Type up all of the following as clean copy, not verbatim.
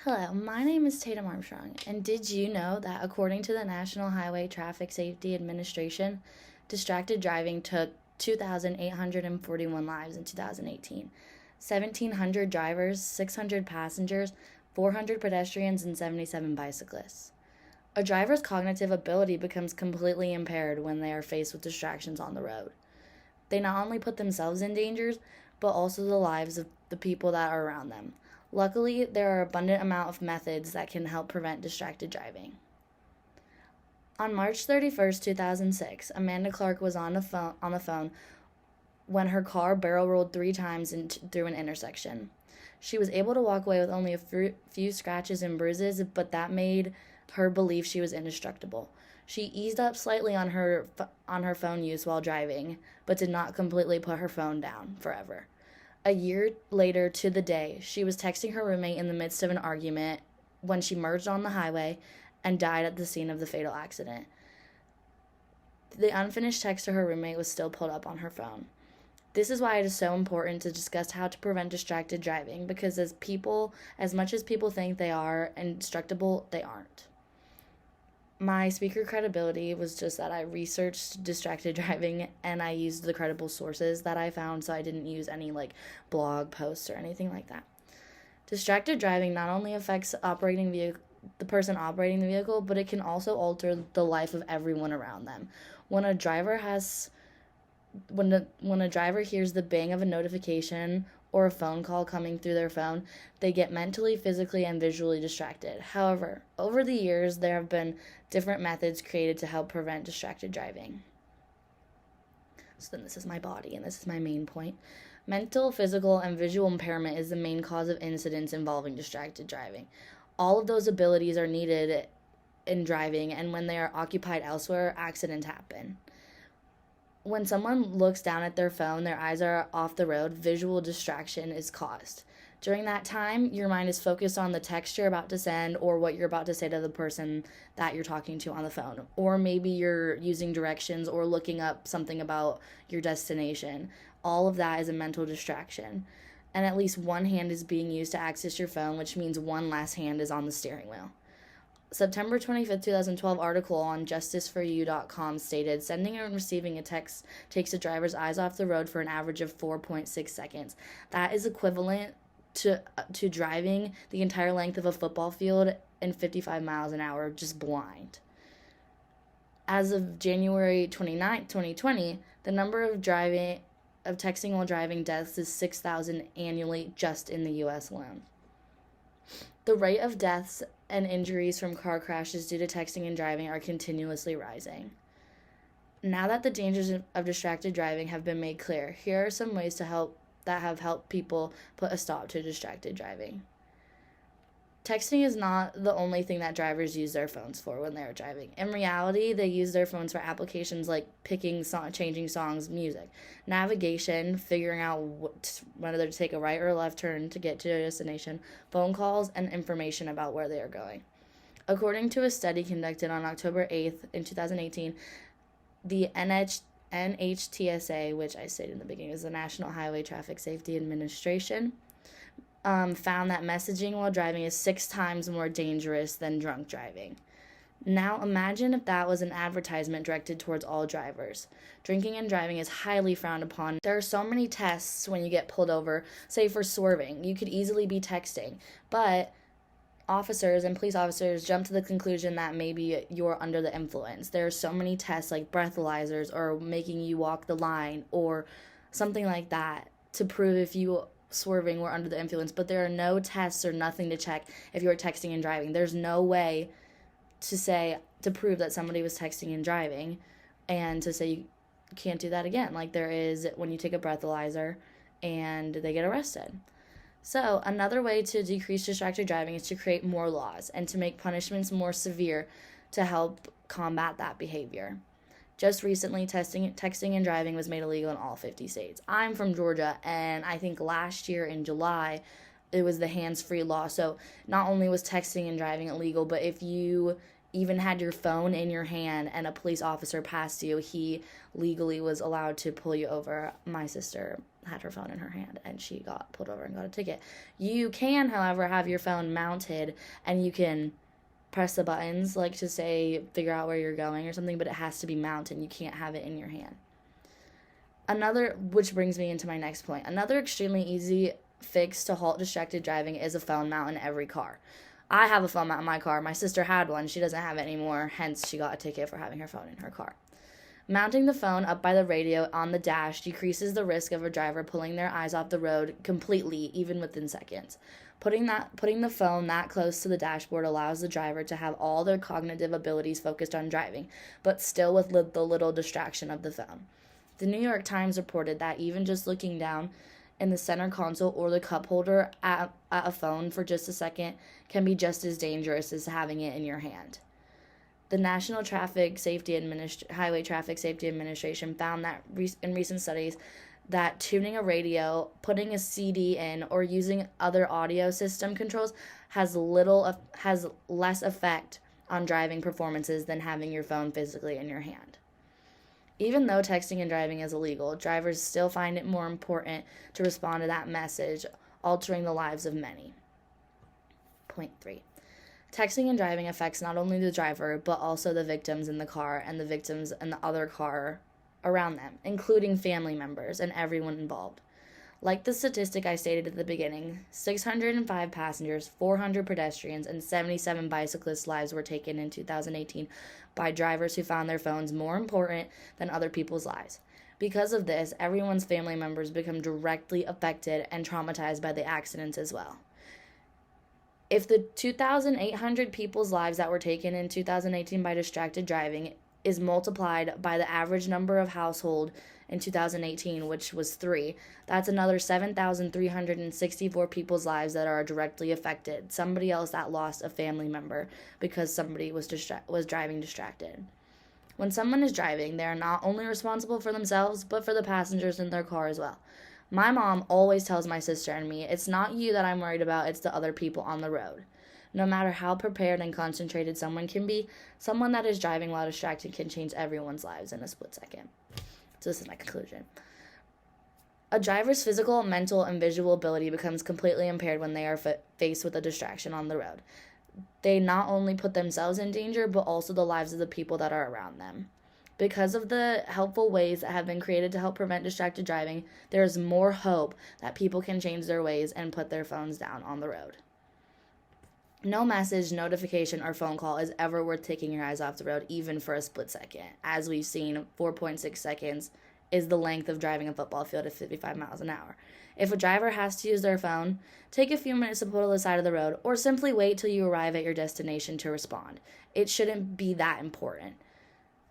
Hello, my name is Tatum Armstrong, and did you know that according to the National Highway Traffic Safety Administration, distracted driving took 2,841 lives in 2018? 1,700 drivers, 600 passengers, 400 pedestrians, and 77 bicyclists. A driver's cognitive ability becomes completely impaired when they are faced with distractions on the road. They not only put themselves in danger, but also the lives of the people that are around them. Luckily, there are abundant amount of methods that can help prevent distracted driving. On March 31st, 2006, Amanda Clark was on the phone when her car barrel rolled 3 times through an intersection. She was able to walk away with only a few scratches and bruises, but that made her believe she was indestructible. She eased up slightly on her phone use while driving, but did not completely put her phone down forever. A year later to the day, she was texting her roommate in the midst of an argument when she merged on the highway and died at the scene of the fatal accident. The unfinished text to her roommate was still pulled up on her phone. This is why it is so important to discuss how to prevent distracted driving, because as much as people think they are indestructible, they aren't. My speaker credibility was just that I researched distracted driving and I used the credible sources that I found, so I didn't use any blog posts or anything like that. Distracted driving not only affects the person operating the vehicle, but it can also alter the life of everyone around them. When a driver hears the bang of a notification or a phone call coming through their phone, they get mentally, physically, and visually distracted. However, over the years, there have been different methods created to help prevent distracted driving. So then this is my body, and this is my main point. Mental, physical, and visual impairment is the main cause of incidents involving distracted driving. All of those abilities are needed in driving, and when they are occupied elsewhere, accidents happen. When someone looks down at their phone, their eyes are off the road, visual distraction is caused. During that time, your mind is focused on the text you're about to send or what you're about to say to the person that you're talking to on the phone. Or maybe you're using directions or looking up something about your destination. All of that is a mental distraction. And at least one hand is being used to access your phone, which means one last hand is on the steering wheel. September 25th, 2012 article on justiceforyou.com stated, sending and receiving a text takes a driver's eyes off the road for an average of 4.6 seconds. That is equivalent to driving the entire length of a football field in 55 miles an hour, just blind. As of January 29th, 2020, the number of texting while driving deaths is 6,000 annually just in the U.S. alone. The rate of deaths and injuries from car crashes due to texting and driving are continuously rising. Now that the dangers of distracted driving have been made clear, here are some ways that have helped people put a stop to distracted driving. Texting is not the only thing that drivers use their phones for when they're driving. In reality, they use their phones for applications like changing songs, music, navigation, figuring out whether to take a right or a left turn to get to their destination, phone calls, and information about where they are going. According to a study conducted on October 8th in 2018, the NHTSA, which I stated in the beginning is the National Highway Traffic Safety Administration, found that messaging while driving is 6 times more dangerous than drunk driving. Now imagine if that was an advertisement directed towards all drivers. Drinking and driving is highly frowned upon. There are so many tests when you get pulled over, say for swerving. You could easily be texting, but officers and police officers jump to the conclusion that maybe you're under the influence. There are so many tests like breathalyzers or making you walk the line or something like that to prove if you swerving were under the influence, but there are no tests or nothing to check if you're texting and driving. There's no way to prove that somebody was texting and driving and to say you can't do that again, like there is when you take a breathalyzer and they get arrested. So another way to decrease distracted driving is to create more laws and to make punishments more severe to help combat that behavior. Just recently, texting and driving was made illegal in all 50 states. I'm from Georgia, and I think last year in July, it was the hands-free law. So not only was texting and driving illegal, but if you even had your phone in your hand and a police officer passed you, he legally was allowed to pull you over. My sister had her phone in her hand and she got pulled over and got a ticket. You can, however, have your phone mounted and you can press the buttons, like to say, figure out where you're going or something, but it has to be mounted. You can't have it in your hand. Which brings me into my next point. Another extremely easy fix to halt distracted driving is a phone mount in every car. I have a phone mount in my car. My sister had one. She doesn't have it anymore, hence she got a ticket for having her phone in her car. Mounting the phone up by the radio on the dash decreases the risk of a driver pulling their eyes off the road completely, even within seconds. Putting the phone that close to the dashboard allows the driver to have all their cognitive abilities focused on driving, but still with the little distraction of the phone. The New York Times reported that even just looking down in the center console or the cup holder at a phone for just a second can be just as dangerous as having it in your hand. The National Highway Traffic Safety Administration found that in recent studies that tuning a radio, putting a CD in, or using other audio system controls has less effect on driving performances than having your phone physically in your hand. Even though texting and driving is illegal, drivers still find it more important to respond to that message, altering the lives of many. Point 3. Texting and driving affects not only the driver, but also the victims in the car and the victims in the other car around them, including family members and everyone involved. Like the statistic I stated at the beginning, 605 passengers, 400 pedestrians, and 77 bicyclists' lives were taken in 2018 by drivers who found their phones more important than other people's lives. Because of this, everyone's family members become directly affected and traumatized by the accidents as well. If the 2,800 people's lives that were taken in 2018 by distracted driving is multiplied by the average number of household in 2018, which was 3, that's another 7,364 people's lives that are directly affected. Somebody else that lost a family member because somebody was driving distracted. When someone is driving, they are not only responsible for themselves, but for the passengers in their car as well. My mom always tells my sister and me, it's not you that I'm worried about, it's the other people on the road. No matter how prepared and concentrated someone can be, someone that is driving while distracted can change everyone's lives in a split second. So this is my conclusion. A driver's physical, mental, and visual ability becomes completely impaired when they are faced with a distraction on the road. They not only put themselves in danger, but also the lives of the people that are around them. Because of the helpful ways that have been created to help prevent distracted driving, there is more hope that people can change their ways and put their phones down on the road. No message, notification, or phone call is ever worth taking your eyes off the road, even for a split second. As we've seen, 4.6 seconds is the length of driving a football field at 55 miles an hour. If a driver has to use their phone, take a few minutes to pull to the side of the road, or simply wait till you arrive at your destination to respond. It shouldn't be that important.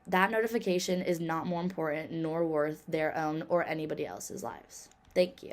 That notification is not more important nor worth their own or anybody else's lives. Thank you.